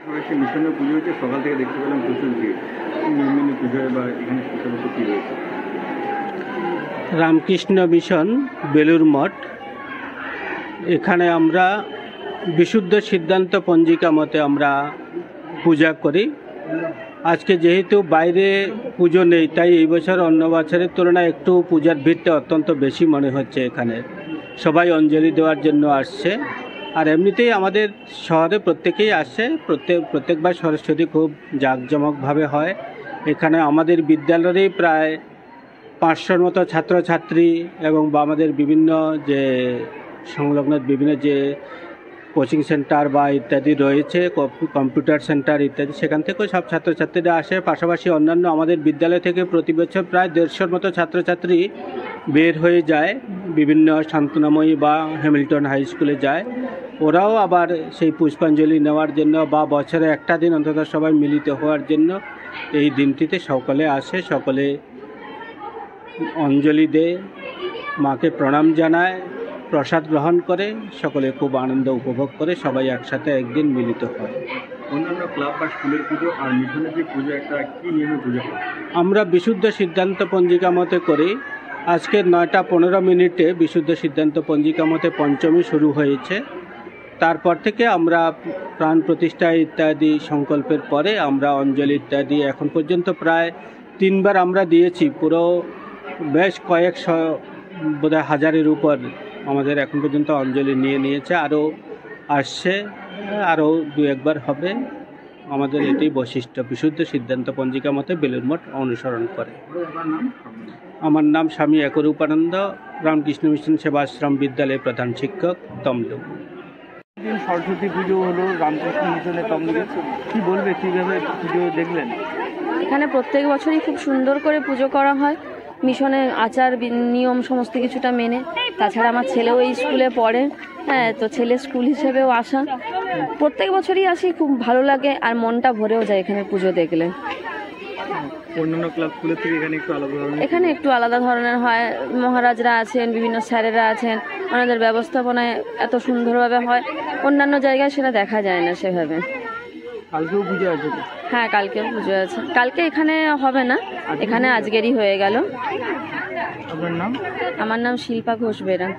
মিশনের পুজো হচ্ছে, সকাল থেকে দেখতে পেলাম প্রচুর ভিড়। পুজোয় বা এখানে বিশেষত কি রয়েছে? রামকৃষ্ণ মিশন বেলুর মঠ, এখানে আমরা বিশুদ্ধ সিদ্ধান্ত পঞ্জিকা মতে আমরা পূজা করি। আজকে যেহেতু বাইরে পুজো নেই, তাই এই বছর অন্য বছরের তুলনায় একটু পূজার ভিড়টা অত্যন্ত বেশি মনে হচ্ছে। এখানে সবাই অঞ্জলি দেওয়ার জন্য আসছে, আর এমনিতেই আমাদের শহরে প্রত্যেকেই আসছে। প্রত্যেকবার সরস্বতী খুব জাঁকজমকভাবে হয়। এখানে আমাদের বিদ্যালয়েরই প্রায় 500-র মতো ছাত্রছাত্রী এবং বা আমাদের বিভিন্ন যে সংলগ্ন বিভিন্ন যে কোচিং সেন্টার বা ইত্যাদি রয়েছে, কম্পিউটার সেন্টার ইত্যাদি, সেখান থেকেও সব ছাত্রছাত্রীরা আসে। পাশাপাশি অন্যান্য আমাদের বিদ্যালয় থেকে প্রতি বছর প্রায় 150-র মতো ছাত্রছাত্রী বের হয়ে যায়, বিভিন্ন শান্তনাময়ী বা হ্যামিল্টন হাই স্কুলে যায়। ওরাও আবার সেই পুষ্পাঞ্জলি নেওয়ার জন্য বা বছরে একটা দিন অন্তত সবাই মিলিত হওয়ার জন্য এই দিনটিতে সকলে আসে, সকলে অঞ্জলি দেয়, মাকে প্রণাম জানায়, প্রসাদ গ্রহণ করে, সকলে খুব আনন্দ উপভোগ করে, সবাই একসাথে একদিন মিলিত হয়। অন্যান্য ক্লাব বা স্কুলের পুজো আর মিশনের যে পুজো, একটা কী নিয়মে পুজো হয়? আমরা বিশুদ্ধ সিদ্ধান্ত পঞ্জিকা মতে করি। আজকে 9টা 15 বিশুদ্ধ সিদ্ধান্ত পঞ্জিকা মতে পঞ্চমী শুরু হয়েছে। তারপর থেকে আমরা প্রাণ প্রতিষ্ঠা ইত্যাদি সংকল্পের পরে আমরা অঞ্জলি ইত্যাদি এখন পর্যন্ত প্রায় 3বার আমরা দিয়েছি। পুরো বেশ কয়েকশো, বোধহয় 1000-এর উপর আমাদের এখন পর্যন্ত অঞ্জলি নিয়েছে। আরও আসছে, আরও 2-1বার হবে। আমাদের এটাই বৈশিষ্ট্য, বিশুদ্ধ সিদ্ধান্ত পঞ্জিকা মতে বেলুর মঠ অনুসরণ করে। আমার নাম স্বামী একরূপানন্দ, রামকৃষ্ণ মিশন সেবাশ্রম বিদ্যালয়ের প্রধান শিক্ষক, তমলুক। দিন সরস্বতী পুজো হলো রামকৃষ্ণ মিশনে তমলুকে, কী বলবে, কীভাবে পুজো দেখলেন? এখানে প্রত্যেক বছরই খুব সুন্দর করে পুজো করা হয়, মিশনের আচার নিয়ম সমস্ত কিছুটা মেনে। তাছাড়া আমার ছেলেও এই স্কুলে পড়ে, হ্যাঁ, তো ছেলে স্কুল হিসেবেও আসা। প্রত্যেক বছরই আসি, খুব ভালো লাগে আর মনটা ভরেও যায় এখানে পুজো দেখলে। অন্যান্য ক্লাব স্কুলের থেকে এখানে একটু আলাদা ধরনের? এখানে একটু আলাদা ধরনের হয়। মহারাজরা আছেন, বিভিন্ন স্যারেরা আছেন, ওনাদের ব্যবস্থাপনায় এত সুন্দরভাবে হয়, অন্যান্য জায়গায় সেটা দেখা যায় না সেভাবে। কালকেও পুজো আছে? হ্যাঁ, কালকেও পুজো আছে। কালকে এখানে হবে না, এখানে আজকেরই হয়ে গেল। আপনার নাম? আমার নাম শিল্পা ঘোষ বেরা।